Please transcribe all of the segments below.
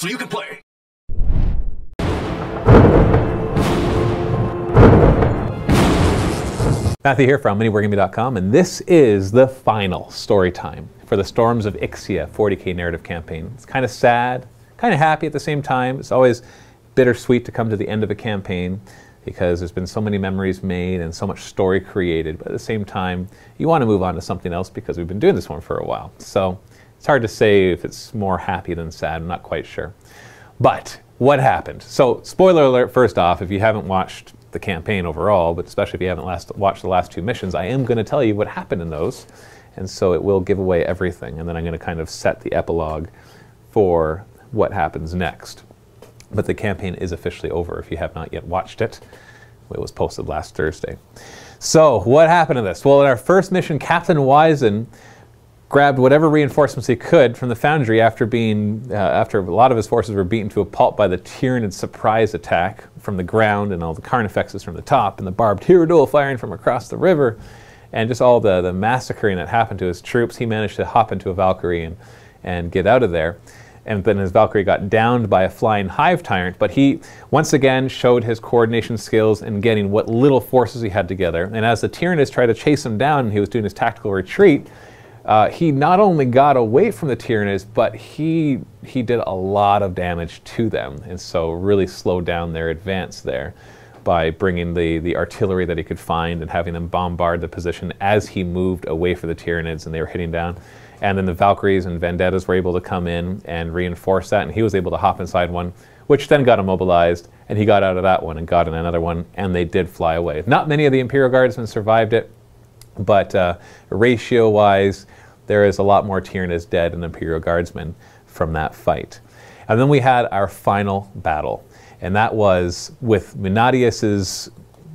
so you can play. Matthew here from MiniWarGaming.com, and this is the final story time for the Storms of Ixia 40k narrative campaign. It's kind of sad, kind of happy at the same time. It's always bittersweet to come to the end of a campaign because there's been so many memories made and so much story created, but at the same time, you want to move on to something else because we've been doing this one for a while. So it's hard to say if it's more happy than sad. I'm not quite sure. But what happened? So spoiler alert, first off, if you haven't watched the campaign overall, but especially if you haven't watched the last two missions, I am going to tell you what happened in those, and so it will give away everything, and then I'm going to kind of set the epilogue for what happens next. But the campaign is officially over if you have not yet watched it. It was posted last Thursday. So what happened in this? Well, in our first mission, Captain Wizen grabbed whatever reinforcements he could from the foundry after a lot of his forces were beaten to a pulp by the Tyranid surprise attack from the ground and all the Carnifexes from the top and the barbed Hierodule firing from across the river and just all the massacring that happened to his troops. He managed to hop into a Valkyrie and get out of there. And then his Valkyrie got downed by a flying Hive Tyrant, but he once again showed his coordination skills in getting what little forces he had together. And as the Tyranids tried to chase him down and he was doing his tactical retreat, he not only got away from the Tyranids, but he did a lot of damage to them, and so really slowed down their advance there by bringing the artillery that he could find and having them bombard the position as he moved away from the Tyranids and they were hitting down. And then the Valkyries and Vendettas were able to come in and reinforce that, and he was able to hop inside one, which then got immobilized, and he got out of that one and got in another one, and they did fly away. Not many of the Imperial Guardsmen survived it, but ratio-wise, there is a lot more Tyranids dead than Imperial Guardsmen from that fight. And then we had our final battle, and that was with Munadius's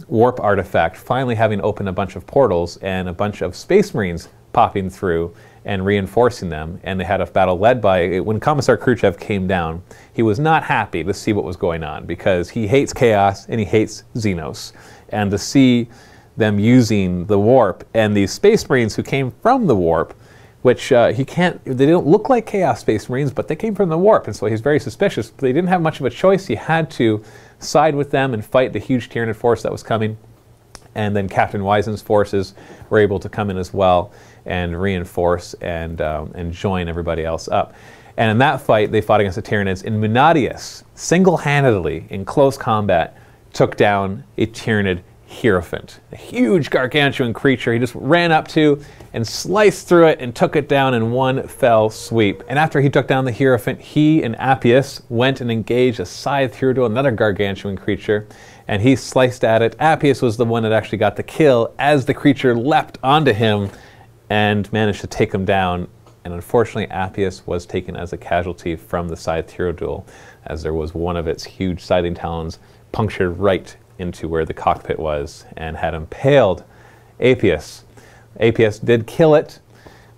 warp artifact finally having opened a bunch of portals and a bunch of Space Marines popping through and reinforcing them. And they had a battle led by, when Commissar Khrushchev came down, he was not happy to see what was going on because he hates chaos and he hates Xenos. And to see them using the warp and these Space Marines who came from the warp, which they don't look like Chaos Space Marines, but they came from the warp, and so he's very suspicious. But they didn't have much of a choice. He had to side with them and fight the huge Tyranid force that was coming. And then Captain Wizen's forces were able to come in as well and reinforce and join everybody else up. And in that fight, they fought against the Tyranids, and Munadius, single-handedly, in close combat, took down a Tyranid Hierophant, a huge gargantuan creature he just ran up to and sliced through it and took it down in one fell sweep. And after he took down the Hierophant, he and Appius went and engaged a Scythe Hierodule, another gargantuan creature, and he sliced at it. Appius was the one that actually got the kill as the creature leapt onto him and managed to take him down. And unfortunately, Appius was taken as a casualty from the Scythe Hierodule, as there was one of its huge scything talons punctured right into where the cockpit was and had impaled Appius. Appius did kill it,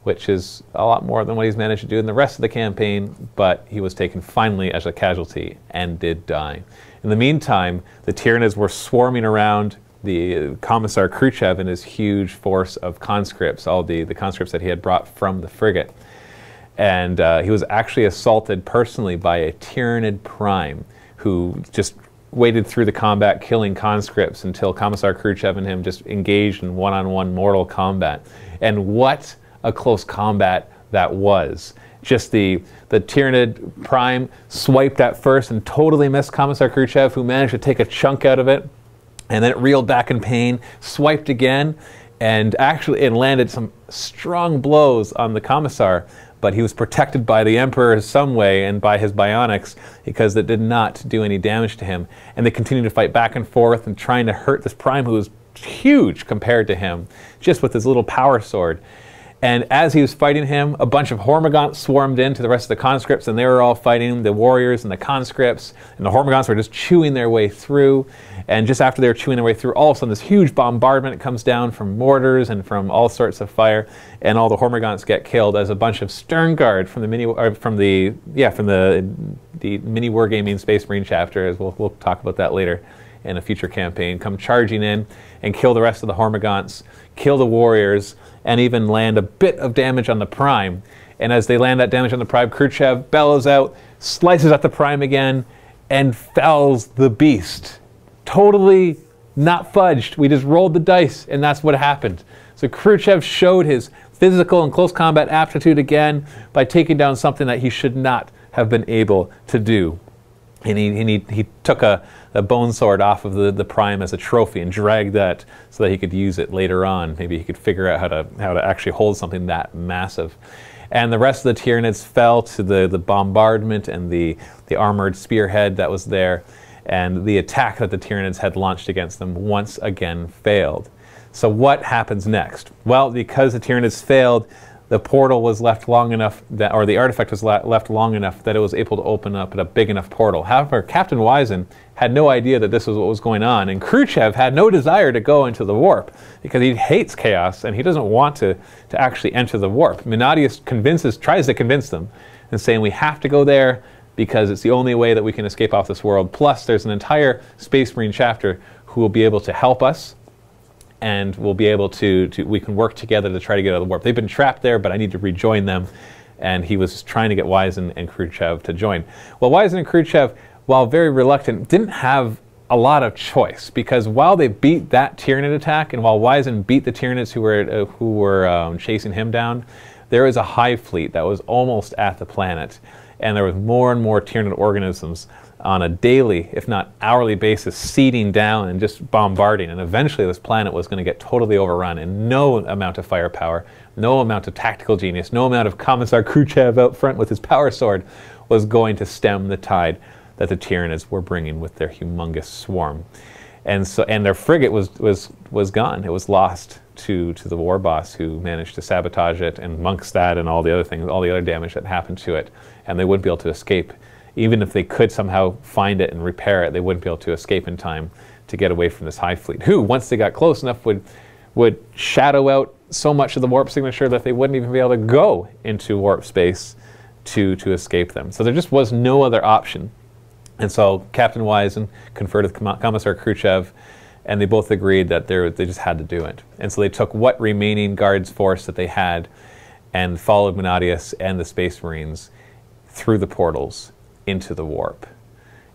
which is a lot more than what he's managed to do in the rest of the campaign, but he was taken finally as a casualty and did die. In the meantime, the Tyranids were swarming around the Commissar Khrushchev and his huge force of conscripts, all the conscripts that he had brought from the frigate. And he was actually assaulted personally by a Tyranid Prime who just waded through the combat, killing conscripts until Commissar Khrushchev and him just engaged in one-on-one mortal combat. And what a close combat that was. Just the Tyranid Prime swiped at first and totally missed Commissar Khrushchev, who managed to take a chunk out of it, and then it reeled back in pain, swiped again, and actually it landed some strong blows on the Commissar, but he was protected by the Emperor some way and by his bionics because it did not do any damage to him. And they continued to fight back and forth and trying to hurt this Prime, who was huge compared to him, just with his little power sword. And as he was fighting him, a bunch of Hormagaunts swarmed into the rest of the conscripts, and they were all fighting the warriors and the conscripts, and the Hormagaunts were just chewing their way through. And just after they were chewing their way through, all of a sudden this huge bombardment comes down from mortars and from all sorts of fire, and all the Hormagaunts get killed as a bunch of Sternguard from the MiniWarGaming Space Marine chapter, as we'll talk about that later, in a future campaign, come charging in and kill the rest of the Hormagaunts, kill the warriors, and even land a bit of damage on the Prime. And as they land that damage on the Prime, Khrushchev bellows out, slices at the Prime again, and fells the beast. Totally not fudged. We just rolled the dice, and that's what happened. So Khrushchev showed his physical and close combat aptitude again by taking down something that he should not have been able to do. And he took a bone sword off of the Prime as a trophy and dragged that so that he could use it later on. Maybe he could figure out how to actually hold something that massive. And the rest of the Tyranids fell to the bombardment and the armored spearhead that was there. And the attack that the Tyranids had launched against them once again failed. So what happens next? Well, because the Tyranids failed, the portal was left long enough, or the artifact was left long enough that it was able to open up at a big enough portal. However, Captain Wyzen had no idea that this was what was going on, and Khrushchev had no desire to go into the warp because he hates chaos and he doesn't want to actually enter the warp. Menadius tries to convince them and saying we have to go there because it's the only way that we can escape off this world. Plus, there's an entire Space Marine chapter who will be able to help us, and we'll be able we can work together to try to get out of the warp. They've been trapped there, but I need to rejoin them. And he was trying to get Wyzen and Khrushchev to join. Well, Wyzen and Khrushchev, while very reluctant, didn't have a lot of choice, because while they beat that Tyranid attack, and while Wyzen beat the Tyranids who were chasing him down, there was a hive fleet that was almost at the planet. And there was more and more Tyranid organisms on a daily, if not hourly basis, seeding down and just bombarding. And eventually this planet was going to get totally overrun, and no amount of firepower, no amount of tactical genius, no amount of Commissar Khrushchev out front with his power sword was going to stem the tide that the Tyranids were bringing with their humongous swarm. And their frigate was gone. It was lost to the war boss, who managed to sabotage it, and Monkstad and all the other things, all the other damage that happened to it. And they wouldn't be able to escape. Even if they could somehow find it and repair it, they wouldn't be able to escape in time to get away from this hive fleet, who, once they got close enough, would shadow out so much of the warp signature that they wouldn't even be able to go into warp space to escape them. So there just was no other option. And so Captain Wyzen conferred with Commissar Khrushchev, and they both agreed that they just had to do it. And so they took what remaining guards force that they had and followed Menadius and the Space Marines through the portals into the warp.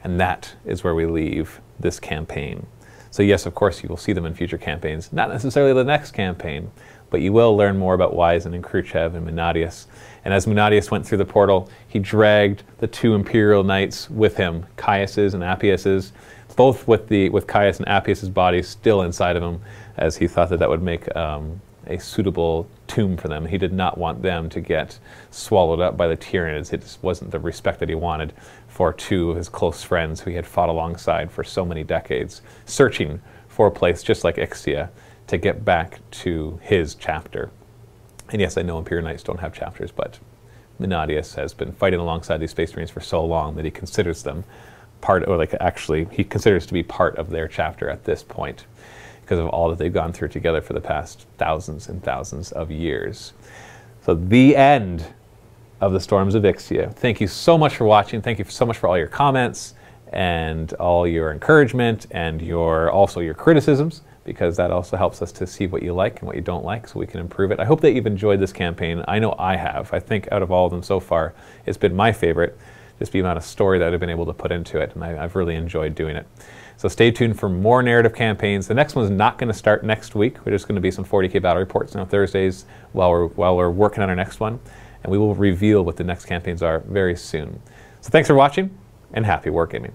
And that is where we leave this campaign. So yes, of course, you will see them in future campaigns. Not necessarily the next campaign, but you will learn more about Wyzen and Khrushchev and Menadius. And as Menadius went through the portal, he dragged the two Imperial Knights with him, Caius's and Appius's, both with Caius and Appius's bodies still inside of him, as he thought that would make a suitable tomb for them. He did not want them to get swallowed up by the Tyranids. It just wasn't the respect that he wanted for two of his close friends who he had fought alongside for so many decades, searching for a place just like Ixia to get back to his chapter. And yes, I know Imperial Knights don't have chapters, but Menadius has been fighting alongside these Space Marines for so long that he considers them he considers to be part of their chapter at this point, because of all that they've gone through together for the past thousands and thousands of years. So the end of the Storms of Ixia. Thank you so much for watching. Thank you so much for all your comments and all your encouragement and also your criticisms, because that also helps us to see what you like and what you don't like so we can improve it. I hope that you've enjoyed this campaign. I know I have. I think out of all of them so far, it's been my favorite, just the amount of story that I've been able to put into it, and I've really enjoyed doing it. So stay tuned for more narrative campaigns. The next one's not going to start next week. We're just going to be some 40K battle reports on Thursdays while we're working on our next one, and we will reveal what the next campaigns are very soon. So thanks for watching, and happy wargaming.